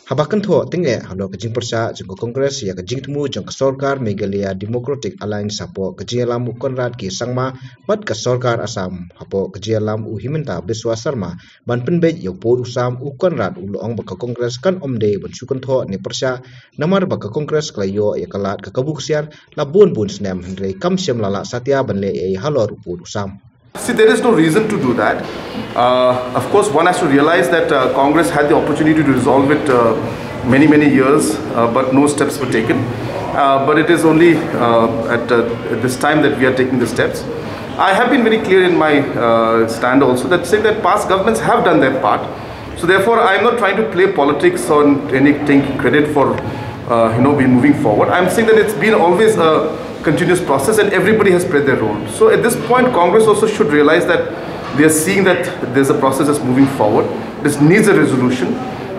Habakan tho tinge halor kajing persa jengko Kongres ya kajing temu jengko Sorkar Meghalaya Democratic Alliance hapo kajialam Konrad ki sangma mat ka Sorkar Assam hapo kajialam himenta Biswa Sarma ban penbej yo por usam Konrad ulong baka Kongres kan omde ban sukan tho ni persa namar baka Kongres klayo ya kalat ka kabuk siar labun bun snem hynrei kam shem lala satya ban le eiei halor por usam. See, there is no reason to do that. Of course, one has to realize that Congress had the opportunity to resolve it many years, but no steps were taken. But it is only at this time that we are taking the steps. I have been very clear in my stand also that saying that past governments have done their part. So therefore, I am not trying to play politics on anything credit for we moving forward. I am saying that it's been always a continuous process and everybody has played their role. So at this point, Congress also should realize that they are seeing that there's a process that's moving forward. This needs a resolution,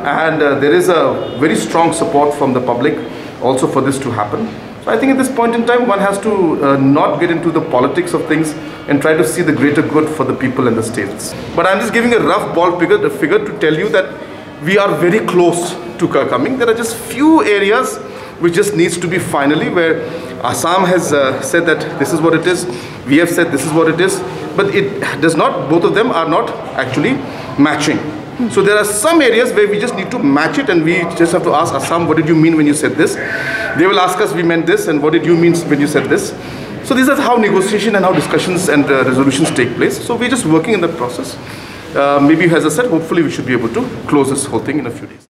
and there is a very strong support from the public also for this to happen. So I think at this point in time, one has to not get into the politics of things and try to see the greater good for the people and the states. But I'm just giving a rough ball figure to tell you that we are very close to coming. There are just few areas which just needs to be finally, where Assam has said that this is what it is, we have said this is what it is, but it does not, both of them are not actually matching. So there are some areas where we just need to match it, and we just have to ask Assam, what did you mean when you said this? They will ask us, we meant this, and what did you mean when you said this? So this is how negotiation and how discussions and resolutions take place. So we're just working in that process. Maybe, as I said, hopefully we should be able to close this whole thing in a few days.